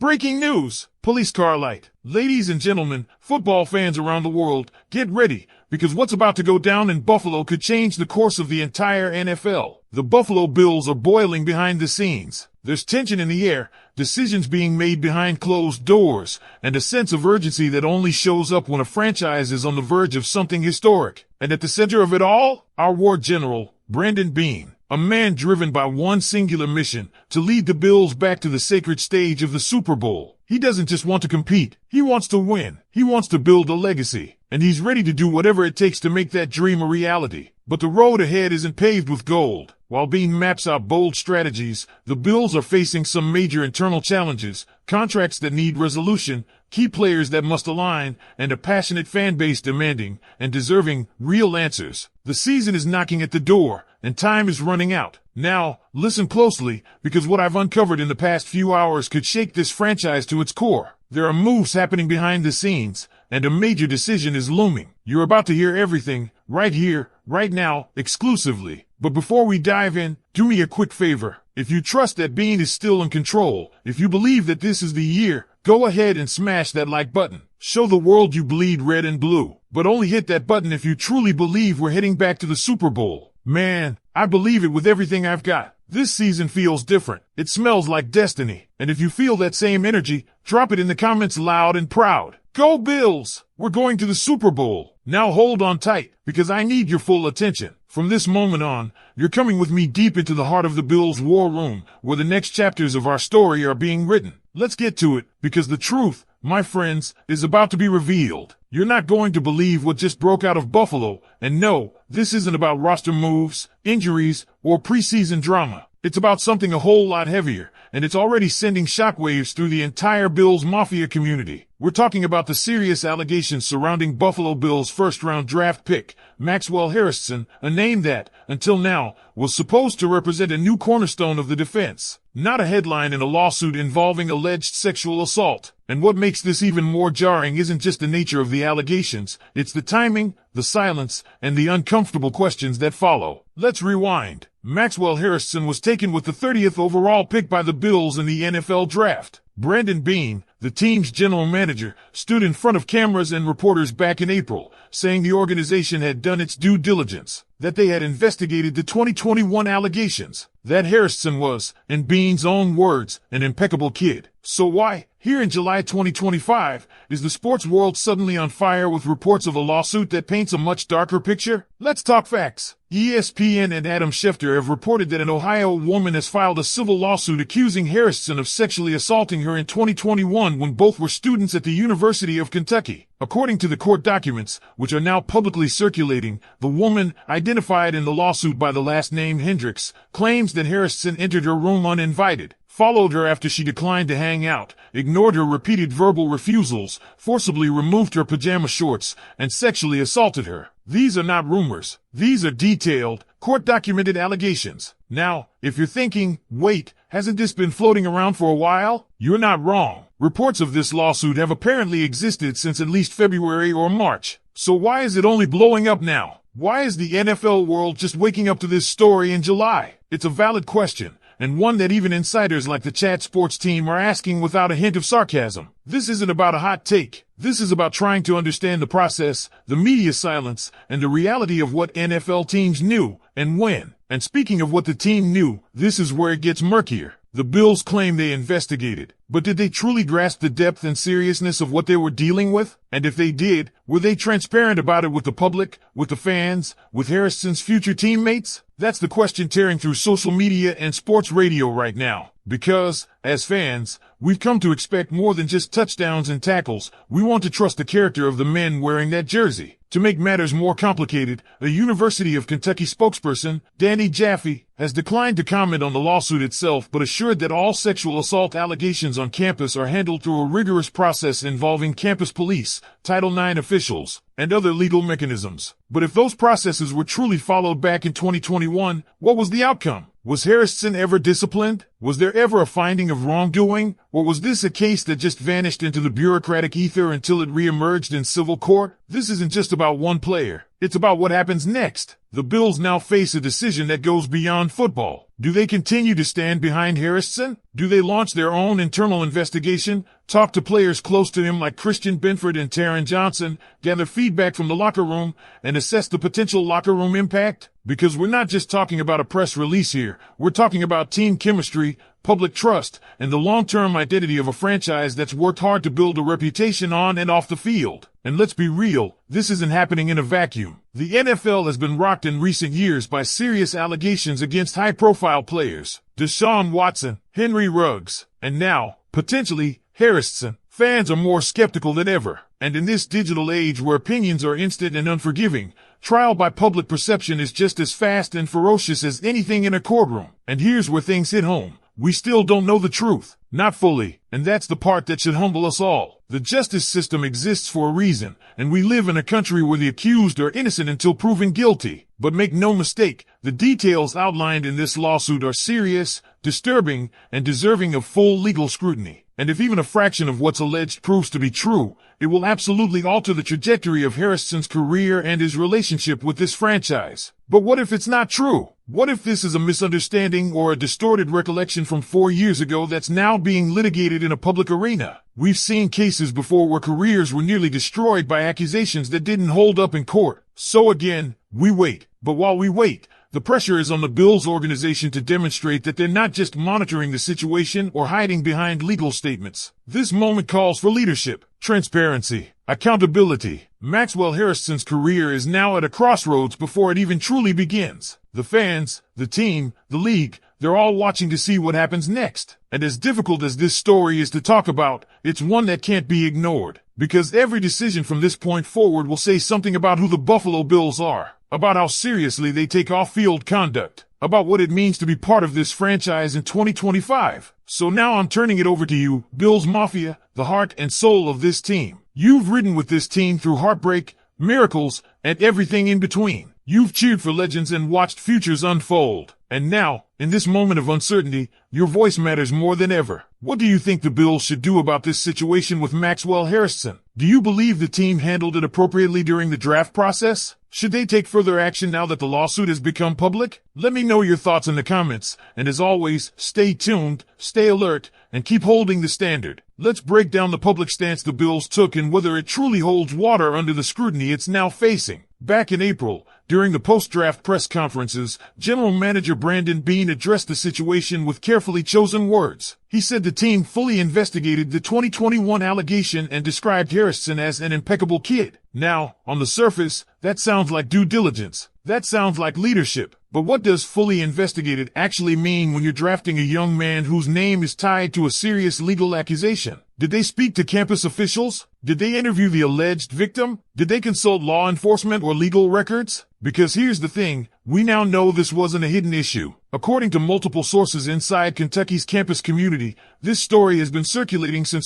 Breaking news! Police car light. Ladies and gentlemen, football fans around the world, get ready, because what's about to go down in Buffalo could change the course of the entire NFL. The Buffalo Bills are boiling behind the scenes. There's tension in the air, decisions being made behind closed doors, and a sense of urgency that only shows up when a franchise is on the verge of something historic. And at the center of it all, our war general, Brandon Beane. A man driven by one singular mission, to lead the Bills back to the sacred stage of the Super Bowl. He doesn't just want to compete, he wants to win. He wants to build a legacy, and he's ready to do whatever it takes to make that dream a reality. But the road ahead isn't paved with gold. While Beane maps out bold strategies, the Bills are facing some major internal challenges, contracts that need resolution, key players that must align, and a passionate fan base demanding and deserving real answers. The season is knocking at the door, and time is running out. Now, listen closely, because what I've uncovered in the past few hours could shake this franchise to its core. There are moves happening behind the scenes, and a major decision is looming. You're about to hear everything, right here, right now, exclusively. But before we dive in, do me a quick favor. If you trust that Beane is still in control, if you believe that this is the year, go ahead and smash that like button. Show the world you bleed red and blue. But only hit that button if you truly believe we're heading back to the Super Bowl. Man, I believe it with everything I've got. This season feels different. It smells like destiny. And if you feel that same energy, drop it in the comments loud and proud. Go Bills! We're going to the Super Bowl. Now hold on tight, because I need your full attention. From this moment on, you're coming with me deep into the heart of the Bills' war room, where the next chapters of our story are being written. Let's get to it, because the truth, my friends, is about to be revealed. You're not going to believe what just broke out of Buffalo, and no, this isn't about roster moves, injuries, or preseason drama. It's about something a whole lot heavier, and it's already sending shockwaves through the entire Bills Mafia community. We're talking about the serious allegations surrounding Buffalo Bills' first-round draft pick, Maxwell Harrison, a name that, until now, was supposed to represent a new cornerstone of the defense. Not a headline in a lawsuit involving alleged sexual assault. And what makes this even more jarring isn't just the nature of the allegations, it's the timing, the silence, and the uncomfortable questions that follow. Let's rewind. Maxwell Harrison was taken with the 30th overall pick by the Bills in the NFL draft. Brandon Beane, the team's general manager, stood in front of cameras and reporters back in April, saying the organization had done its due diligence, that they had investigated the 2021 allegations, that Harrison was, in Beane's own words, an impeccable kid. So why, here in July 2025, is the sports world suddenly on fire with reports of a lawsuit that paints a much darker picture? Let's talk facts. ESPN and Adam Schefter have reported that an Ohio woman has filed a civil lawsuit accusing Harrison of sexually assaulting her in 2021 when both were students at the University of Kentucky. According to the court documents, which are now publicly circulating, the woman, identified in the lawsuit by the last name Hendricks, claims that Harrison entered her room uninvited, followed her after she declined to hang out, ignored her repeated verbal refusals, forcibly removed her pajama shorts, and sexually assaulted her. These are not rumors. These are detailed, court-documented allegations. Now, if you're thinking, wait, hasn't this been floating around for a while? You're not wrong. Reports of this lawsuit have apparently existed since at least February or March. So why is it only blowing up now? Why is the NFL world just waking up to this story in July? It's a valid question, and one that even insiders like the Chat Sports team are asking without a hint of sarcasm. This isn't about a hot take. This is about trying to understand the process, the media silence, and the reality of what NFL teams knew and when. And speaking of what the team knew, this is where it gets murkier. The Bills claim they investigated, but did they truly grasp the depth and seriousness of what they were dealing with? And if they did, were they transparent about it with the public, with the fans, with Harrison's future teammates? That's the question tearing through social media and sports radio right now. Because, as fans, we've come to expect more than just touchdowns and tackles. We want to trust the character of the men wearing that jersey. To make matters more complicated, a University of Kentucky spokesperson, Danny Jaffe, has declined to comment on the lawsuit itself but assured that all sexual assault allegations on campus are handled through a rigorous process involving campus police, Title IX officials, and other legal mechanisms. But if those processes were truly followed back in 2021, what was the outcome? Was Harrison ever disciplined? Was there ever a finding of wrongdoing? Or was this a case that just vanished into the bureaucratic ether until it reemerged in civil court? This isn't just about one player. It's about what happens next. The Bills now face a decision that goes beyond football. Do they continue to stand behind Harrison? Do they launch their own internal investigation, talk to players close to him like Christian Benford and Taron Johnson, gather feedback from the locker room, and assess the potential locker room impact? Because we're not just talking about a press release here, we're talking about team chemistry, public trust, and the long-term identity of a franchise that's worked hard to build a reputation on and off the field. And let's be real, this isn't happening in a vacuum. The NFL has been rocked in recent years by serious allegations against high-profile players. Deshaun Watson, Henry Ruggs, and now, potentially, Harrison. Fans are more skeptical than ever. And in this digital age where opinions are instant and unforgiving, trial by public perception is just as fast and ferocious as anything in a courtroom. And here's where things hit home. We still don't know the truth. Not fully. And that's the part that should humble us all. The justice system exists for a reason, and we live in a country where the accused are innocent until proven guilty. But make no mistake, the details outlined in this lawsuit are serious, disturbing, and deserving of full legal scrutiny. And if even a fraction of what's alleged proves to be true, it will absolutely alter the trajectory of Harrison's career and his relationship with this franchise. But what if it's not true? What if this is a misunderstanding or a distorted recollection from 4 years ago that's now being litigated in a public arena? We've seen cases before where careers were nearly destroyed by accusations that didn't hold up in court. So again, we wait. But while we wait, the pressure is on the Bills organization to demonstrate that they're not just monitoring the situation or hiding behind legal statements. This moment calls for leadership, transparency, accountability. Maxwell Harrison's career is now at a crossroads before it even truly begins. The fans, the team, the league, they're all watching to see what happens next. And as difficult as this story is to talk about, it's one that can't be ignored. Because every decision from this point forward will say something about who the Buffalo Bills are, about how seriously they take off-field conduct, about what it means to be part of this franchise in 2025. So now I'm turning it over to you, Bills Mafia, the heart and soul of this team. You've ridden with this team through heartbreak, miracles, and everything in between. You've cheered for legends and watched futures unfold. And now, in this moment of uncertainty, your voice matters more than ever. What do you think the Bills should do about this situation with Maxwell Harrison? Do you believe the team handled it appropriately during the draft process? Should they take further action now that the lawsuit has become public? Let me know your thoughts in the comments, and as always, stay tuned, stay alert, and keep holding the standard. Let's break down the public stance the Bills took and whether it truly holds water under the scrutiny it's now facing. Back in April, during the post-draft press conferences, General Manager Brandon Beane addressed the situation with carefully chosen words. He said the team fully investigated the 2021 allegation and described Harrison as an impeccable kid. Now, on the surface, that sounds like due diligence. That sounds like leadership. But what does fully investigated actually mean when you're drafting a young man whose name is tied to a serious legal accusation? Did they speak to campus officials? Did they interview the alleged victim? Did they consult law enforcement or legal records? Because here's the thing, we now know this wasn't a hidden issue. According to multiple sources inside Kentucky's campus community, this story has been circulating since